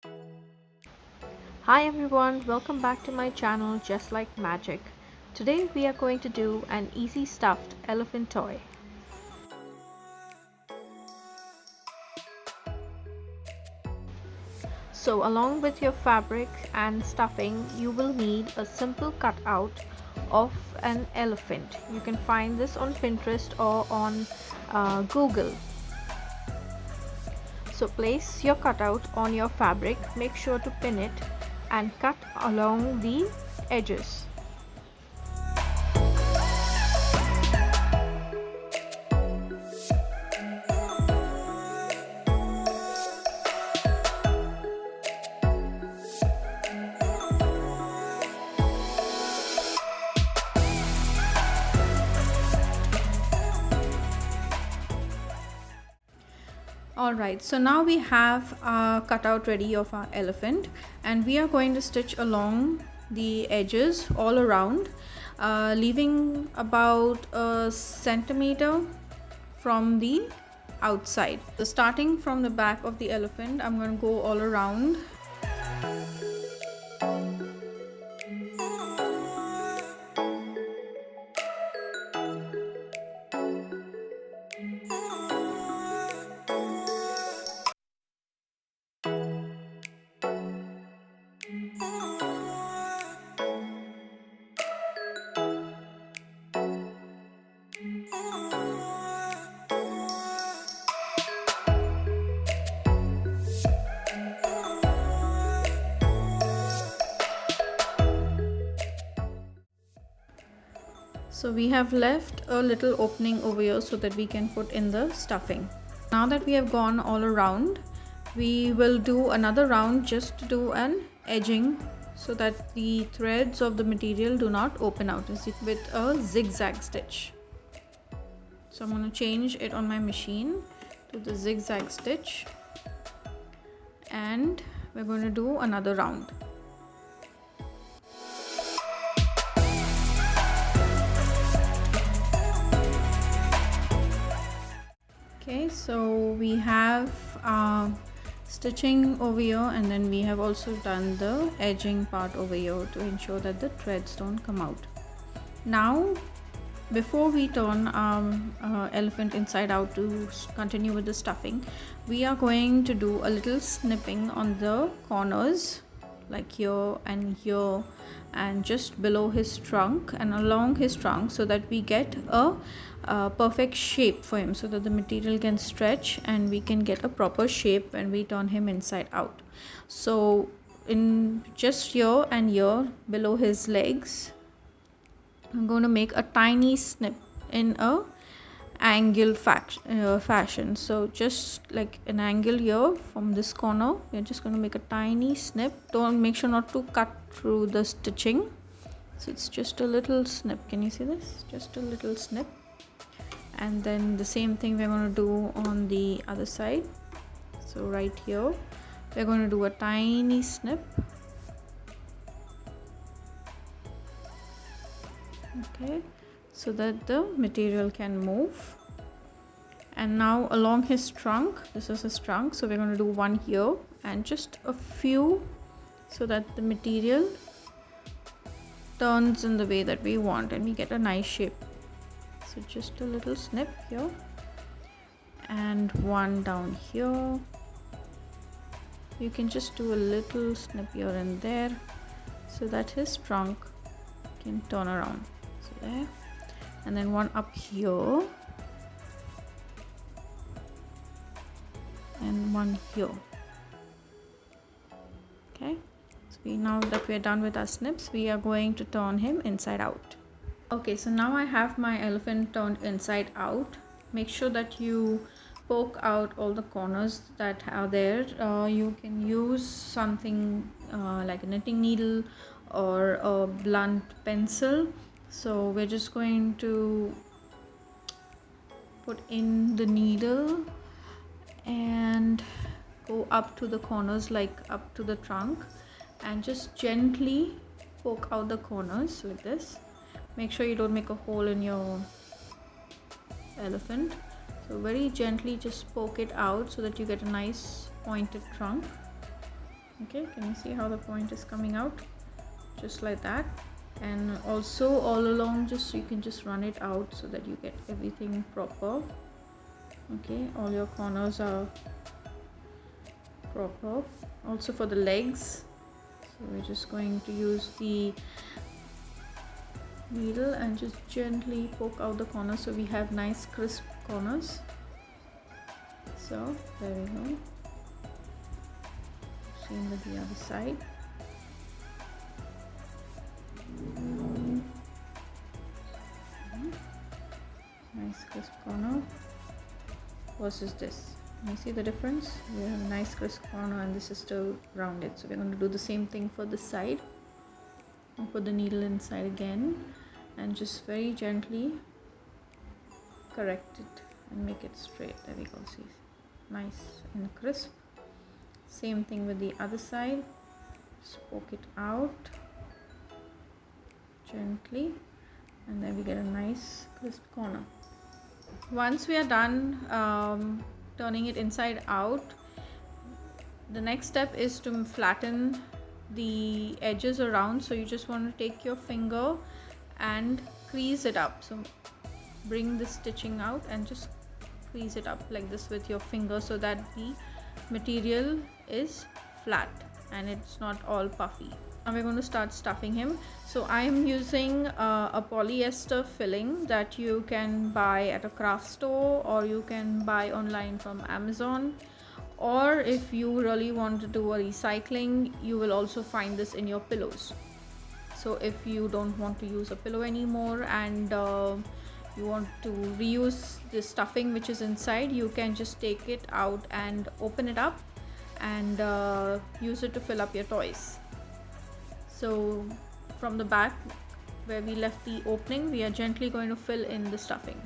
Hi everyone, welcome back to my channel Just Like Magic. Today we are going to do an easy stuffed elephant toy. So along with your fabric and stuffing, you will need a simple cutout of an elephant. You can find this on Pinterest or on Google. So place your cutout on your fabric, make sure to pin it and cut along the edges. Alright, so now we have our cutout ready of our elephant, and we are going to stitch along the edges all around, leaving about a centimeter from the outside. So starting from the back of the elephant, I'm going to go all around. So we have left a little opening over here so that we can put in the stuffing. Now that we have gone all around, we will do another round just to do an edging so that the threads of the material do not open out with a zigzag stitch. So I'm going to change it on my machine to the zigzag stitch, and we're going to do another round. Okay, so we have stitching over here, and then we have also done the edging part over here to ensure that the threads don't come out. Now before we turn elephant inside out to continue with the stuffing, we are going to do a little snipping on the corners, like here and here, and just below his trunk and along his trunk, so that we get a perfect shape for him, so that the material can stretch and we can get a proper shape when we turn him inside out. So in just here and here below his legs, I'm going to make a tiny snip in a angle fashion. So just like an angle here from this corner, we're just going to make a tiny snip. Don't make sure not to cut through the stitching. So it's just a little snip. Can you see this? Just a little snip. And then the same thing we're going to do on the other side. So right here we're going to do a tiny snip. Okay, so that the material can move. And now along his trunk, this is his trunk, so we're going to do one here and just a few, so that the material turns in the way that we want and we get a nice shape. So just a little snip here and one down here. You can just do a little snip here and there so that his trunk can turn around. So there, and then one up here and one here. Okay, so now that we are done with our snips, we are going to turn him inside out. Okay, so now I have my elephant turned inside out. Make sure that you poke out all the corners that are there. You can use something like a knitting needle or a blunt pencil. So we're just going to put in the needle and go up to the corners, like up to the trunk, and just gently poke out the corners like this. Make sure you don't make a hole in your elephant. So very gently just poke it out so that you get a nice pointed trunk. Okay, can you see how the point is coming out? Just like that. And also all along, just you can just run it out so that you get everything proper. Okay, all your corners are proper. Also for the legs, so we're just going to use the needle and just gently poke out the corners so we have nice crisp corners. So there we go. Same with the other side. Nice crisp corner versus this. You see the difference? We have a nice crisp corner and this is still rounded. So we're going to do the same thing for this side. I'll put the needle inside again and just very gently correct it and make it straight. There we go. See, nice and crisp. Same thing with the other side. Just poke it out gently and then we get a nice crisp corner. Once we are done turning it inside out, the next step is to flatten the edges around. So you just want to take your finger and crease it up. So bring the stitching out and just crease it up like this with your finger so that the material is flat and it's not all puffy. Now we're going to start stuffing him. So I am using a polyester filling that you can buy at a craft store or you can buy online from Amazon, or if you really want to do a recycling, you will also find this in your pillows. So if you don't want to use a pillow anymore and you want to reuse the stuffing which is inside, you can just take it out and open it up and use it to fill up your toys. So from the back where we left the opening, we are gently going to fill in the stuffing.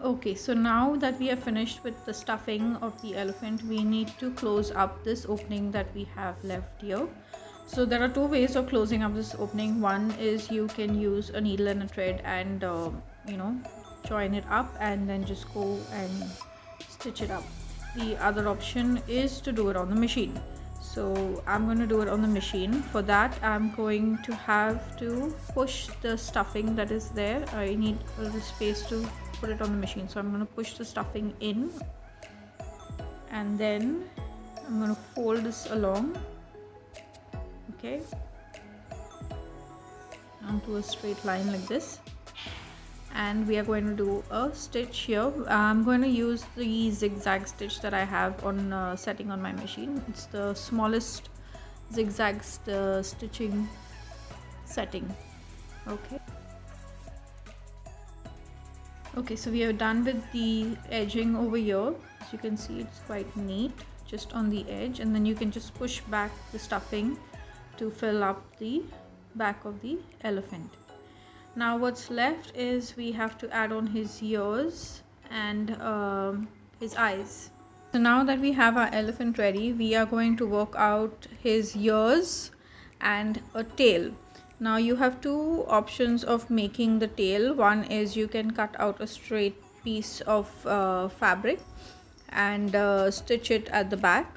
Okay, so now that we are finished with the stuffing of the elephant, we need to close up this opening that we have left here. So there are two ways of closing up this opening. One is you can use a needle and a thread and join it up and then just go and stitch it up. The other option is to do it on the machine. So I'm going to do it on the machine. For that, I'm going to have to push the stuffing that is there. I need a little space to put it on the machine. So I'm going to push the stuffing in and then I'm going to fold this along, okay, onto a straight line like this. And we are going to do a stitch here. I'm going to use the zigzag stitch that I have on setting on my machine. It's the smallest zigzag stitching setting. Okay, so we are done with the edging over here. As you can see, it's quite neat just on the edge, and then you can just push back the stuffing to fill up the back of the elephant. Now what's left is we have to add on his ears and his eyes. So now that we have our elephant ready, we are going to work out his ears and a tail. Now you have two options of making the tail. One is you can cut out a straight piece of fabric and stitch it at the back.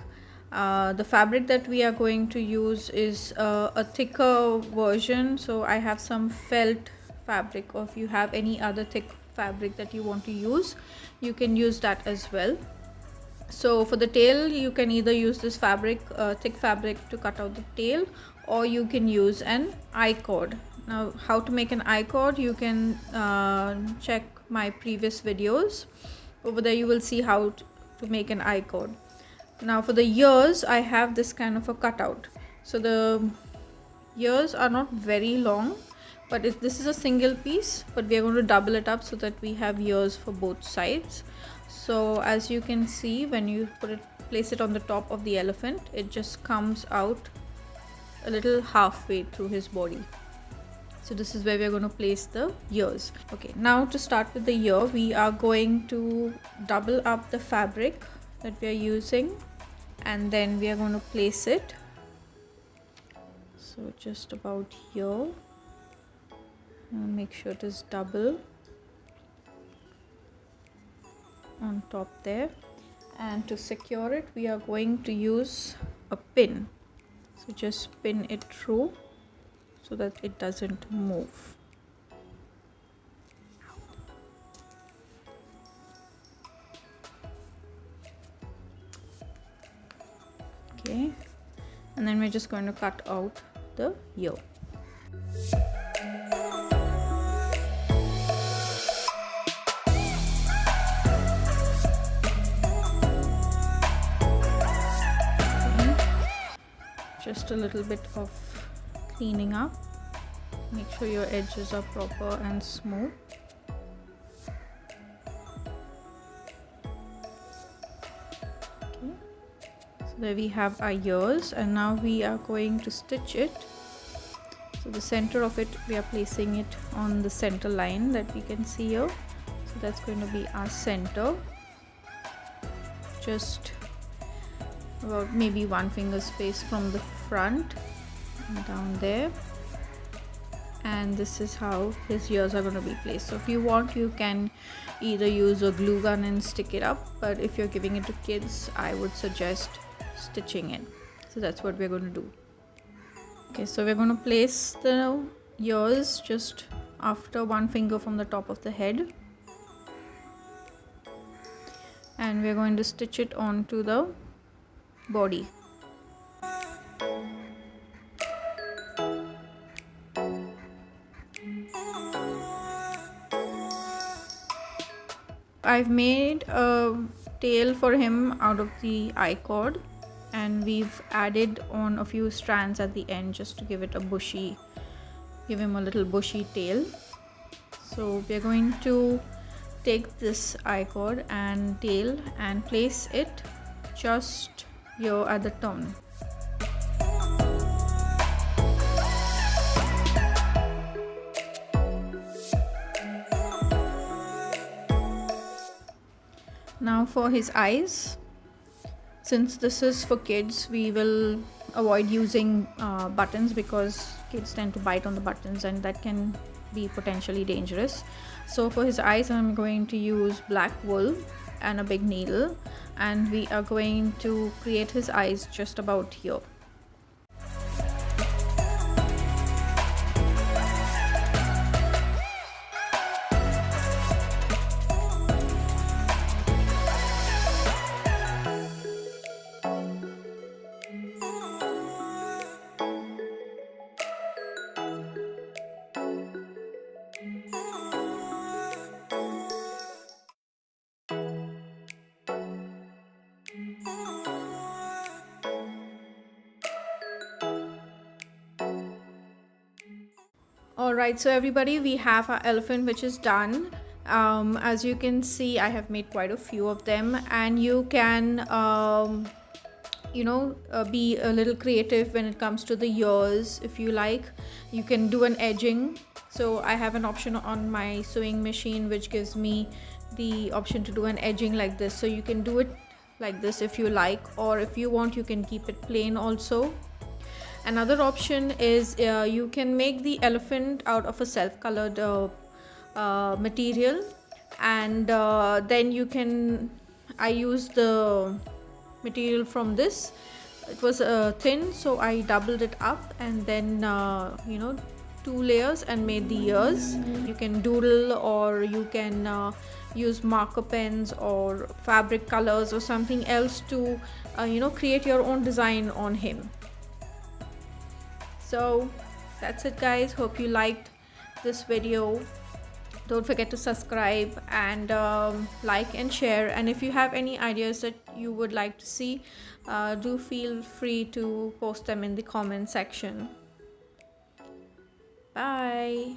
The fabric that we are going to use is a thicker version. So I have some felt fabric, or if you have any other thick fabric that you want to use, you can use that as well. So for the tail, you can either use this fabric, thick fabric, to cut out the tail, or you can use an I-cord. Now how to make an I-cord, you can check my previous videos. Over there you will see how to make an I-cord. Now for the ears, I have this kind of a cutout. So the ears are not very long, but this is a single piece, but we are going to double it up so that we have ears for both sides. So as you can see, when you place it on the top of the elephant, it just comes out a little halfway through his body. So this is where we are going to place the ears. Okay, now to start with the ear, we are going to double up the fabric that we are using, and then we are going to place it, so just about here. Make sure it is double on top there, and to secure it we are going to use a pin. So just pin it through so that it doesn't move. Okay, and then we're just going to cut out the ear. Just a little bit of cleaning up. Make sure your edges are proper and smooth. Okay, so there we have our ears, and now we are going to stitch it. So the center of it, we are placing it on the center line that we can see here. So that's going to be our center. Just about maybe 1 finger space from the front and down there, and this is how his ears are going to be placed. So if you want, you can either use a glue gun and stick it up, but if you're giving it to kids, I would suggest stitching it. So that's what we're going to do. Okay, so we're going to place the ears just after 1 finger from the top of the head, and we're going to stitch it onto the body. I've made a tail for him out of the I-cord, and we've added on a few strands at the end just to give it a bushy, give him a little bushy tail. So we're going to take this I-cord and tail and place it just here at the turn. Now for his eyes, since this is for kids, we will avoid using buttons, because kids tend to bite on the buttons and that can be potentially dangerous. So for his eyes, I'm going to use black wool and a big needle, and we are going to create his eyes just about here. Alright, so everybody, we have our elephant which is done. As you can see, I have made quite a few of them, and you can be a little creative when it comes to the ears. If you like, you can do an edging. So I have an option on my sewing machine which gives me the option to do an edging like this. So you can do it like this if you like, or if you want, you can keep it plain also. Another option is you can make the elephant out of a self-colored material, and then you can, I used the material from this. It was thin, so I doubled it up and then 2 layers and made the ears. You can doodle, or you can use marker pens or fabric colors or something else to create your own design on him. So that's it, guys. Hope you liked this video. Don't forget to subscribe and like and share, and if you have any ideas that you would like to see, do feel free to post them in the comment section. Bye.